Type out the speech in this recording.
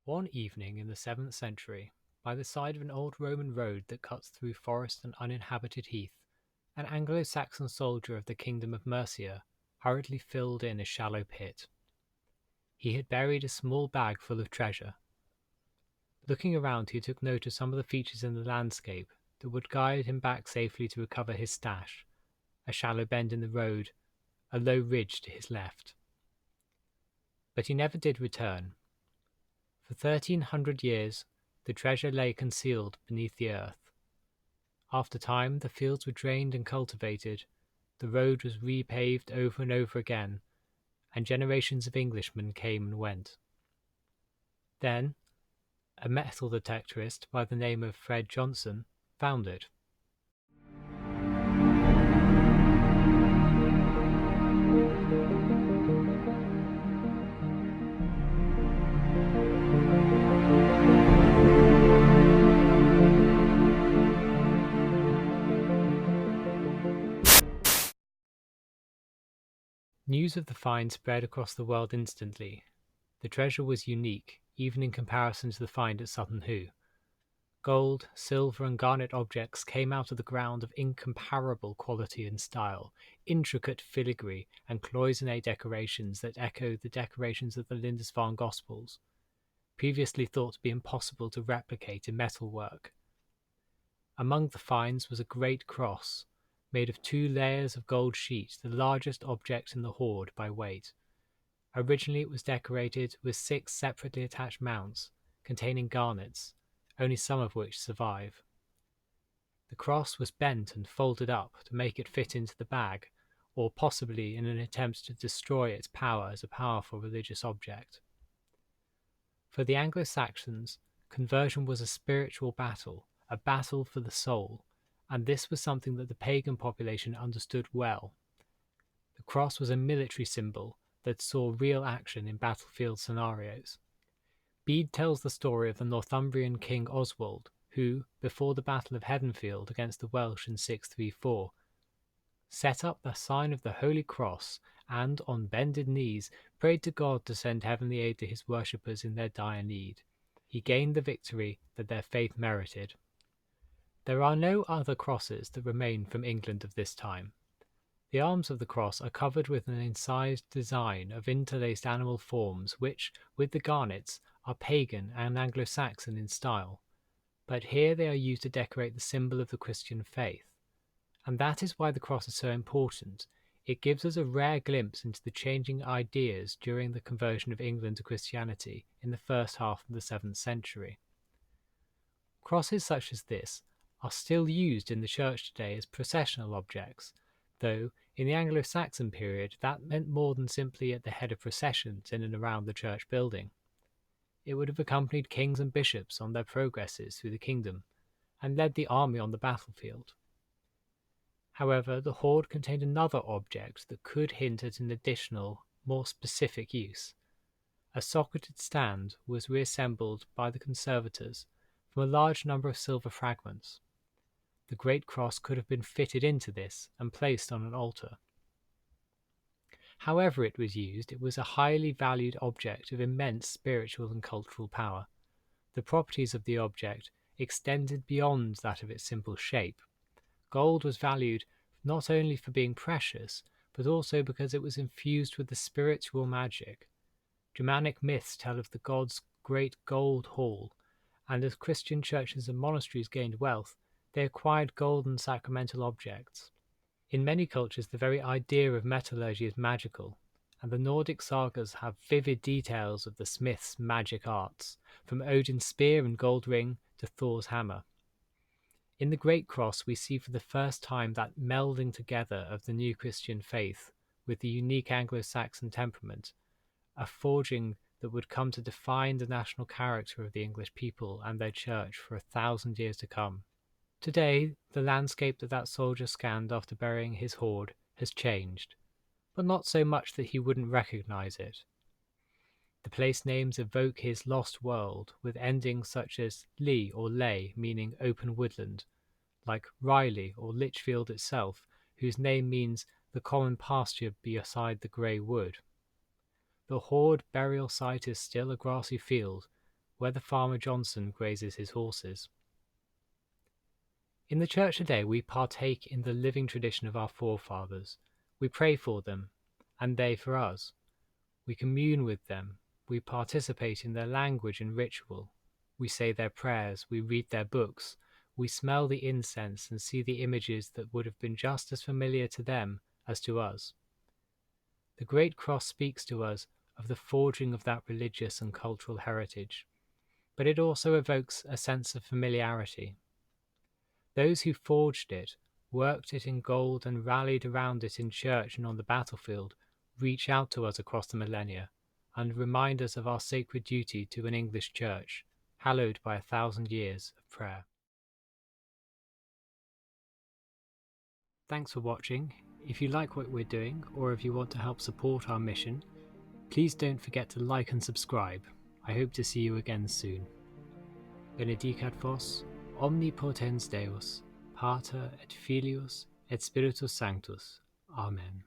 One evening in the 7th century, by the side of an old Roman road that cuts through forest and uninhabited heath, an Anglo-Saxon soldier of the kingdom of Mercia hurriedly filled in a shallow pit. He had buried a small bag full of treasure. Looking around, he took note of some of the features in the landscape that would guide him back safely to recover his stash: a shallow bend in the road, a low ridge to his left. But he never did return. For 1300 years, the treasure lay concealed beneath the earth. After time, the fields were drained and cultivated, the road was repaved over and over again, and generations of Englishmen came and went. Then, a metal detectorist by the name of Fred Johnson found it. News of the find spread across the world instantly. The treasure was unique, even in comparison to the find at Sutton Hoo. Gold, silver, and garnet objects came out of the ground of incomparable quality and style, intricate filigree and cloisonné decorations that echoed the decorations of the Lindisfarne Gospels, previously thought to be impossible to replicate in metalwork. Among the finds was a great cross, made of 2 layers of gold sheet, the largest object in the hoard by weight. Originally it was decorated with 6 separately attached mounts, containing garnets, only some of which survive. The cross was bent and folded up to make it fit into the bag, or possibly in an attempt to destroy its power as a powerful religious object. For the Anglo-Saxons, conversion was a spiritual battle, a battle for the soul, and this was something that the pagan population understood well. The cross was a military symbol that saw real action in battlefield scenarios. Bede tells the story of the Northumbrian king Oswald, who, before the Battle of Headenfield against the Welsh in 634, set up the sign of the Holy Cross and, on bended knees, prayed to God to send heavenly aid to his worshippers in their dire need. He gained the victory that their faith merited. There are no other crosses that remain from England of this time. The arms of the cross are covered with an incised design of interlaced animal forms which, with the garnets, are pagan and Anglo-Saxon in style, but here they are used to decorate the symbol of the Christian faith. And that is why the cross is so important. It gives us a rare glimpse into the changing ideas during the conversion of England to Christianity in the first half of the 7th century. Crosses such as this are still used in the church today as processional objects, though in the Anglo-Saxon period that meant more than simply at the head of processions in and around the church building. It would have accompanied kings and bishops on their progresses through the kingdom, and led the army on the battlefield. However, the hoard contained another object that could hint at an additional, more specific use. A socketed stand was reassembled by the conservators from a large number of silver fragments. The great cross could have been fitted into this and placed on an altar. However it was used, it was a highly valued object of immense spiritual and cultural power. The properties of the object extended beyond that of its simple shape. Gold was valued not only for being precious, but also because it was infused with the spiritual magic. Germanic myths tell of the gods' great gold hall, and as Christian churches and monasteries gained wealth, they acquired golden sacramental objects. In many cultures, the very idea of metallurgy is magical, and the Nordic sagas have vivid details of the smith's magic arts, from Odin's spear and gold ring to Thor's hammer. In the Great Cross, we see for the first time that melding together of the new Christian faith with the unique Anglo-Saxon temperament, a forging that would come to define the national character of the English people and their church for 1,000 years to come. Today, the landscape that soldier scanned after burying his hoard has changed, but not so much that he wouldn't recognize it. The place names evoke his lost world, with endings such as Lee or Ley, meaning open woodland, like Riley or Lichfield itself, whose name means the common pasture beside the grey wood. The Hoard burial site is still a grassy field, where the farmer Johnson grazes his horses. In the church today, we partake in the living tradition of our forefathers. We pray for them, and they for us. We commune with them. We participate in their language and ritual. We say their prayers. We read their books. We smell the incense and see the images that would have been just as familiar to them as to us. The Great Cross speaks to us of the forging of that religious and cultural heritage, but it also evokes a sense of familiarity. Those who forged it, worked it in gold and rallied around it in church and on the battlefield, reach out to us across the millennia and remind us of our sacred duty to an English church, hallowed by 1,000 years of prayer. Thanks for watching. If you like what we're doing, or if you want to help support our mission, please don't forget to like and subscribe. I hope to see you again soon. Benedicat vos, omnipotens Deus, Pater et Filius et Spiritus Sanctus. Amen.